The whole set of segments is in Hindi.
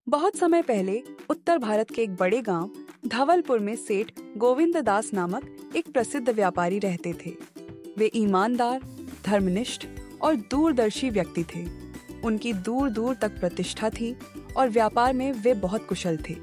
बहुत समय पहले उत्तर भारत के एक बड़े गांव धवलपुर में सेठ गोविंद दास नामक एक प्रसिद्ध व्यापारी रहते थे। वे ईमानदार, धर्मनिष्ठ और दूरदर्शी व्यक्ति थे। उनकी दूर दूर तक प्रतिष्ठा थी और व्यापार में वे बहुत कुशल थे।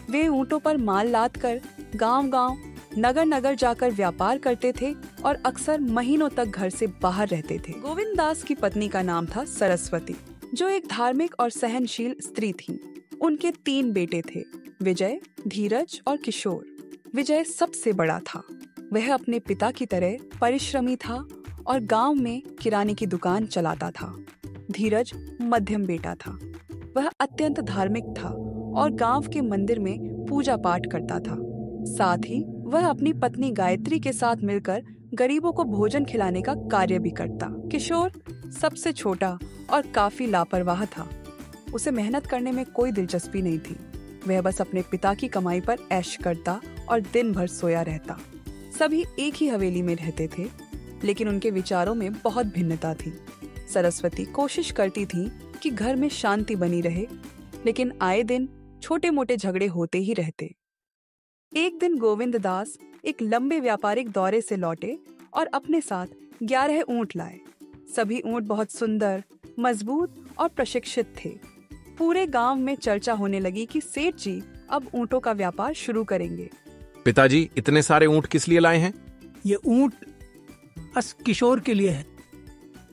वे ऊंटों पर माल लाद कर गांव-गांव, नगर-नगर जाकर व्यापार करते थे और अक्सर महीनों तक घर से बाहर रहते थे। गोविंद दास की पत्नी का नाम था सरस्वती, जो एक धार्मिक और सहनशील स्त्री थी। उनके 3 बेटे थे, विजय, धीरज और किशोर। विजय सबसे बड़ा था। वह अपने पिता की तरह परिश्रमी था और गांव में किराने की दुकान चलाता था। धीरज मध्यम बेटा था। वह अत्यंत धार्मिक था और गांव के मंदिर में पूजा पाठ करता था। साथ ही वह अपनी पत्नी गायत्री के साथ मिलकर गरीबों को भोजन खिलाने का कार्य भी करता। किशोर सबसे छोटा और काफी लापरवाह था। उसे मेहनत करने में कोई दिलचस्पी नहीं थी। वह बस अपने पिता की कमाई पर ऐश करता और दिन भर सोया रहता। सभी एक ही हवेली में रहते थे, लेकिन उनके विचारों में बहुत भिन्नता थी। सरस्वती कोशिश करती थी कि घर में शांति बनी रहे, लेकिन आए दिन छोटे मोटे झगड़े होते ही रहते। एक दिन गोविंद दास एक लंबे व्यापारिक दौरे से लौटे और अपने साथ 11 ऊंट लाए। सभी ऊंट बहुत सुंदर, मजबूत और प्रशिक्षित थे। पूरे गांव में चर्चा होने लगी कि सेठ जी अब ऊंटों का व्यापार शुरू करेंगे। पिताजी, इतने सारे ऊंट किस लिए लाए हैं? ये ऊंट किशोर के लिए है।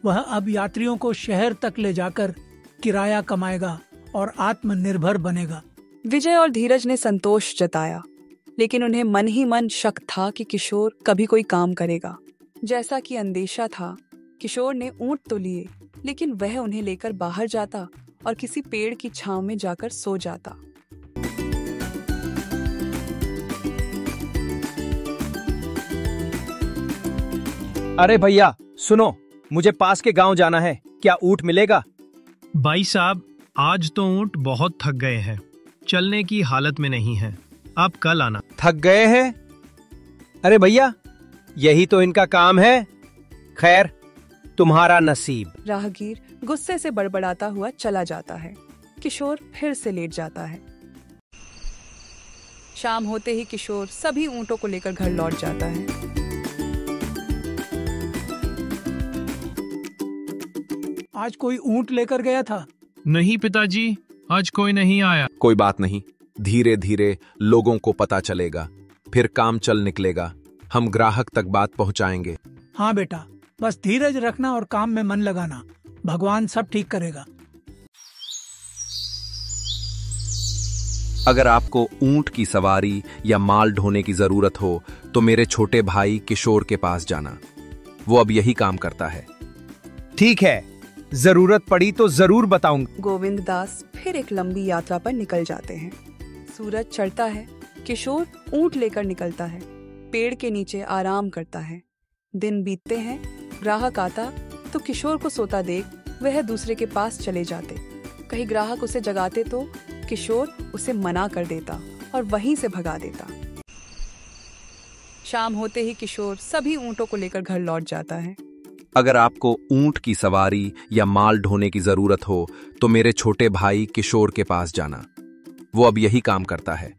वह अब यात्रियों को शहर तक ले जाकर किराया कमाएगा और आत्मनिर्भर बनेगा। विजय और धीरज ने संतोष जताया, लेकिन उन्हें मन ही मन शक था कि किशोर कभी कोई काम करेगा। जैसा कि अंदेशा था, किशोर ने ऊंट तो लिए, लेकिन वह उन्हें लेकर बाहर जाता और किसी पेड़ की छांव में जाकर सो जाता। अरे भैया सुनो, मुझे पास के गांव जाना है, क्या ऊंट मिलेगा? भाई साहब, आज तो ऊंट बहुत थक गए हैं, चलने की हालत में नहीं है। आप कल आना। थक गए हैं? अरे भैया, यही तो इनका काम है। खैर, तुम्हारा नसीब। राहगीर गुस्से से बड़बड़ाता हुआ चला जाता है। किशोर फिर से लेट जाता है। शाम होते ही किशोर सभी ऊंटों को लेकर घर लौट जाता है। आज कोई ऊंट लेकर गया था? नहीं पिताजी, आज कोई नहीं आया। कोई बात नहीं, धीरे धीरे लोगों को पता चलेगा, फिर काम चल निकलेगा। हम ग्राहक तक बात पहुंचाएंगे। हाँ बेटा, बस धीरज रखना और काम में मन लगाना। भगवान सब ठीक करेगा। अगर आपको ऊंट की सवारी या माल ढोने की जरूरत हो तो मेरे छोटे भाई किशोर के पास जाना। वो अब यही काम करता है। ठीक है, जरूरत पड़ी तो जरूर बताऊंगा। गोविंद दास फिर एक लंबी यात्रा पर निकल जाते हैं। सूरज चढ़ता है। किशोर ऊंट लेकर निकलता है। पेड़ के नीचे आराम करता है। दिन बीतते हैं। ग्राहक आता तो किशोर को सोता देख वह दूसरे के पास चले जाते। कहीं ग्राहक उसे जगाते तो किशोर उसे मना कर देता और वहीं से भगा देता। शाम होते ही किशोर सभी ऊंटों को लेकर घर लौट जाता है। अगर आपको ऊंट की सवारी या माल ढोने की जरूरत हो तो मेरे छोटे भाई किशोर के पास जाना। वो अब यही काम करता है।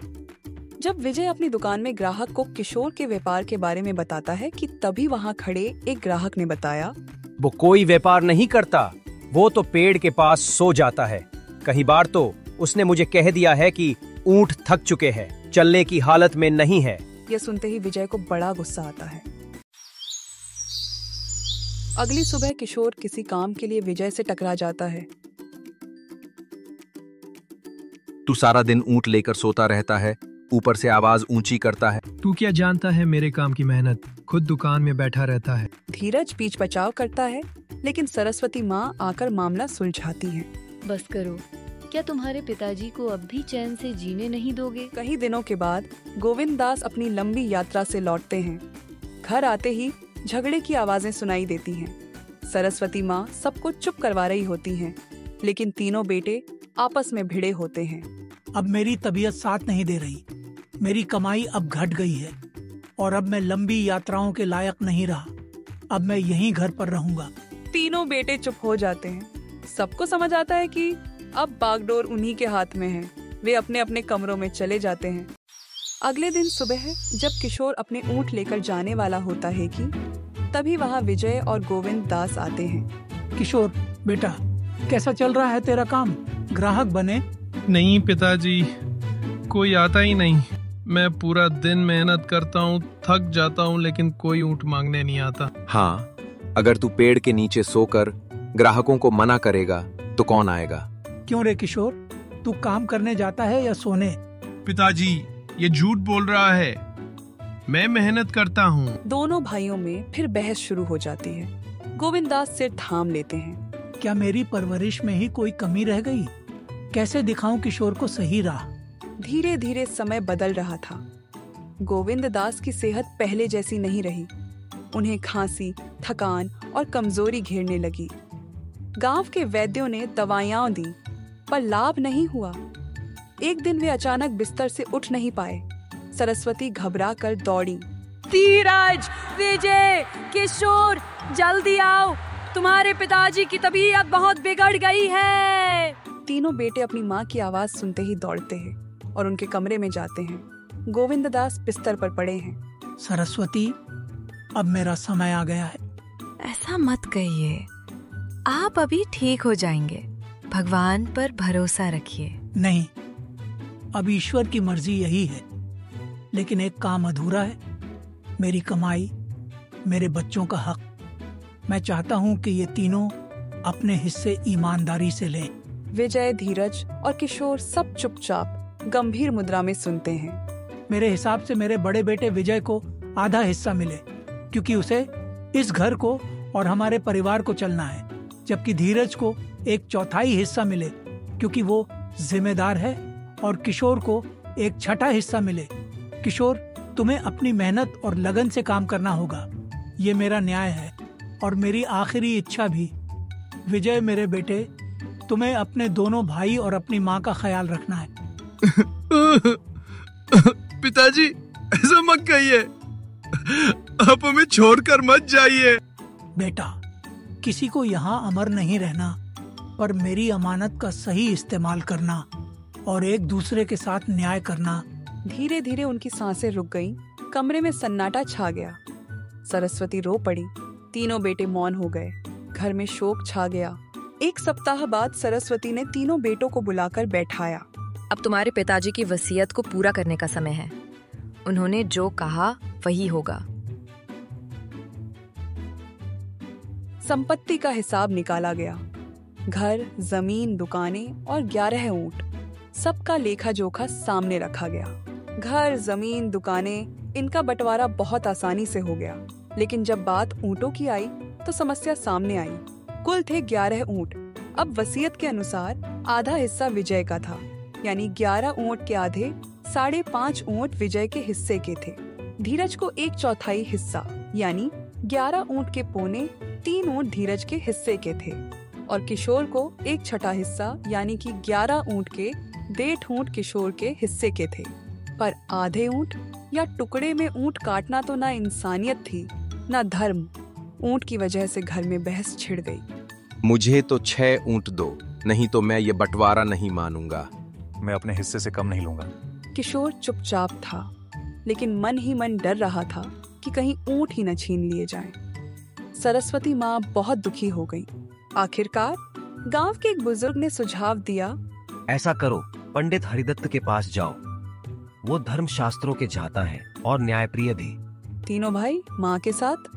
जब विजय अपनी दुकान में ग्राहक को किशोर के व्यापार के बारे में बताता है कि तभी वहां खड़े एक ग्राहक ने बताया, वो कोई व्यापार नहीं करता, वो तो पेड़ के पास सो जाता है। कई बार तो उसने मुझे कह दिया है कि ऊंट थक चुके हैं, चलने की हालत में नहीं है। यह सुनते ही विजय को बड़ा गुस्सा आता है। अगली सुबह किशोर किसी काम के लिए विजय से टकरा जाता है। तू सारा दिन ऊंट लेकर सोता रहता है, ऊपर से आवाज ऊंची करता है। तू क्या जानता है मेरे काम की मेहनत? खुद दुकान में बैठा रहता है। धीरज बीच बचाव करता है, लेकिन सरस्वती माँ आकर मामला सुलझाती है। बस करो, क्या तुम्हारे पिताजी को अब भी चैन से जीने नहीं दोगे? कई दिनों के बाद गोविंद दास अपनी लंबी यात्रा से लौटते हैं। घर आते ही झगड़े की आवाजें सुनाई देती हैं। सरस्वती माँ सबको चुप करवा रही होती हैं, लेकिन तीनों बेटे आपस में भिड़े होते हैं। अब मेरी तबीयत साथ नहीं दे रही। मेरी कमाई अब घट गई है और अब मैं लंबी यात्राओं के लायक नहीं रहा। अब मैं यहीं घर पर रहूंगा। तीनों बेटे चुप हो जाते हैं। सबको समझ आता है कि अब बागडोर उन्हीं के हाथ में है। वे अपने अपने कमरों में चले जाते हैं। अगले दिन सुबह जब किशोर अपने ऊंट लेकर जाने वाला होता है कि तभी वहाँ विजय और गोविंद दास आते हैं। किशोर बेटा, कैसा चल रहा है तेरा काम? ग्राहक बने? नहीं पिताजी, कोई आता ही नहीं। मैं पूरा दिन मेहनत करता हूँ, थक जाता हूँ, लेकिन कोई ऊंट मांगने नहीं आता। हाँ, अगर तू पेड़ के नीचे सोकर ग्राहकों को मना करेगा तो कौन आएगा? क्यों रे किशोर, तू काम करने जाता है या सोने? पिताजी, ये झूठ बोल रहा है। मैं मेहनत करता हूँ। दोनों भाइयों में फिर बहस शुरू हो जाती है। गोविंद दास सिर थाम लेते हैं। क्या मेरी परवरिश में ही कोई कमी रह गई? कैसे दिखाऊं किशोर को सही राह? धीरे धीरे समय बदल रहा था। गोविंद दास की सेहत पहले जैसी नहीं रही। उन्हें खांसी, थकान और कमजोरी घेरने लगी। गांव के वैद्यों ने दवाइयां दी, पर लाभ नहीं हुआ। एक दिन वे अचानक बिस्तर से उठ नहीं पाए। सरस्वती घबरा कर दौड़ी। धीरज, विजय, किशोर, जल्दी आओ, तुम्हारे पिताजी की तबीयत बहुत बिगड़ गई है। तीनों बेटे अपनी माँ की आवाज सुनते ही दौड़ते हैं और उनके कमरे में जाते हैं। गोविंद दास बिस्तर पर पड़े हैं। सरस्वती, अब मेरा समय आ गया है। ऐसा मत कहिए, आप अभी ठीक हो जाएंगे। भगवान पर भरोसा रखिए। नहीं, अब ईश्वर की मर्जी यही है, लेकिन एक काम अधूरा है। मेरी कमाई, मेरे बच्चों का हक। मैं चाहता हूँ कि ये तीनों अपने हिस्से ईमानदारी से लें। विजय, धीरज और किशोर सब चुपचाप गंभीर मुद्रा में सुनते हैं। मेरे हिसाब से मेरे बड़े बेटे विजय को आधा हिस्सा मिले, क्योंकि उसे इस घर को और हमारे परिवार को चलना है, जबकि धीरज को 1/4 हिस्सा मिले, क्योंकि वो जिम्मेदार है, और किशोर को 1/6 हिस्सा मिले। किशोर, तुम्हें अपनी मेहनत और लगन से काम करना होगा। ये मेरा न्याय है और मेरी आखिरी इच्छा भी। विजय मेरे बेटे, तुम्हें अपने दोनों भाई और अपनी माँ का ख्याल रखना है। पिताजी, ऐसा मत कहिए। आप हमें छोड़कर मत जाइए। बेटा, किसी को यहाँ अमर नहीं रहना, पर मेरी अमानत का सही इस्तेमाल करना और एक दूसरे के साथ न्याय करना। धीरे धीरे उनकी सांसें रुक गईं। कमरे में सन्नाटा छा गया। सरस्वती रो पड़ी। तीनों बेटे मौन हो गए। घर में शोक छा गया। 1 सप्ताह बाद सरस्वती ने तीनों बेटों को बुलाकर बैठाया। अब तुम्हारे पिताजी की वसीयत को पूरा करने का समय है। उन्होंने जो कहा वही होगा। संपत्ति का हिसाब निकाला गया। घर, जमीन, दुकानें और 11 ऊंट, सबका लेखा जोखा सामने रखा गया। घर, जमीन, दुकानें, इनका बंटवारा बहुत आसानी से हो गया। लेकिन जब बात ऊंटों की आई तो समस्या सामने आई। कुल थे 11 ऊंट। अब वसीयत के अनुसार आधा हिस्सा विजय का था, यानी 11 ऊंट के आधे 5.5 ऊंट विजय के हिस्से के थे। धीरज को 1/4 हिस्सा, यानी 11 ऊंट के पौने 3 ऊंट धीरज के हिस्से के थे, और किशोर को 1/6 हिस्सा, यानी कि 11 ऊंट के 1.5 ऊंट किशोर के हिस्से के थे। पर आधे ऊंट या टुकड़े में ऊंट काटना तो ना इंसानियत थी, ना धर्म। ऊंट की वजह से घर में बहस छिड़ गई। मुझे तो 6 ऊंट दो, नहीं तो मैं ये बंटवारा नहीं मानूंगा। मैं अपने हिस्से से कम नहीं लूंगा। किशोर चुपचाप था, लेकिन मन ही मन डर रहा था कि कहीं ऊंट ही न छीन लिए जाएं। सरस्वती माँ बहुत दुखी हो गई। आखिरकार गांव के एक बुजुर्ग ने सुझाव दिया, ऐसा करो, पंडित हरिदत्त के पास जाओ। वो धर्म शास्त्रों के जाता है और न्यायप्रिय भी। तीनों भाई माँ के साथ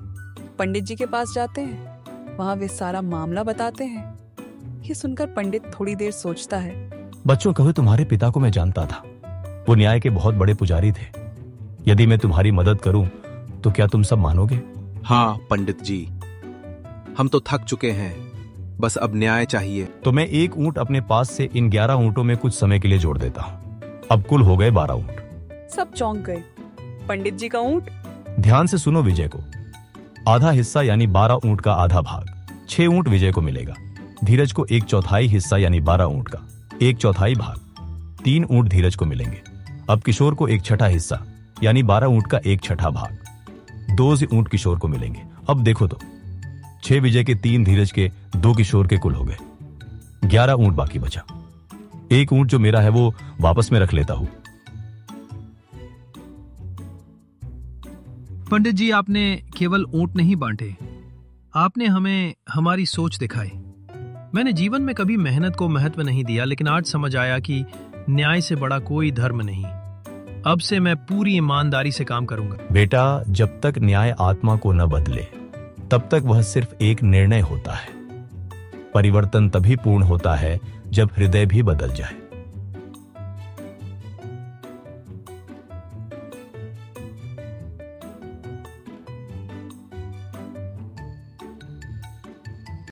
पंडित जी के पास जाते हैं। वहाँ वे सारा मामला बताते हैं। ये सुनकर पंडित थोड़ी देर सोचता है। बच्चों, कहो तुम्हारे पिता को मैं जानता था। वो न्याय के बहुत बड़े पुजारी थे। यदि मैं तुम्हारी मदद करूं तो क्या तुम सब मानोगे? हाँ पंडित जी, हम तो थक चुके हैं, बस अब न्याय चाहिए। तो मैं 1 ऊंट अपने पास से इन 11 ऊंटों में कुछ समय के लिए जोड़ देता हूँ। अब कुल हो गए 12 ऊंट। सब चौंक गए। पंडित जी का ऊंट? ध्यान से सुनो विजय को। आधा हिस्सा यानी 12 ऊंट का आधा भाग 6 ऊंट विजय को मिलेगा। धीरज को 1/4 हिस्सा यानी 12 ऊंट का 1/4 भाग 3 ऊंट धीरज को मिलेंगे। अब किशोर को 1/6 हिस्सा यानी 12 ऊंट का 1/6 भाग 2 ऊंट किशोर को मिलेंगे। अब देखो तो 6 विजय के 3 धीरज के 2 किशोर के कुल हो गए। 11 ऊंट बाकी बचा। एक ऊंट जो मेरा है वो वापस में रख लेता हूं। पंडित जी, आपने केवल ऊंट नहीं बांटे, आपने हमें हमारी सोच दिखाई। मैंने जीवन में कभी मेहनत को महत्व नहीं दिया, लेकिन आज समझ आया कि न्याय से बड़ा कोई धर्म नहीं। अब से मैं पूरी ईमानदारी से काम करूंगा। बेटा, जब तक न्याय आत्मा को न बदले तब तक वह सिर्फ एक निर्णय होता है। परिवर्तन तभी पूर्ण होता है जब हृदय भी बदल जाए।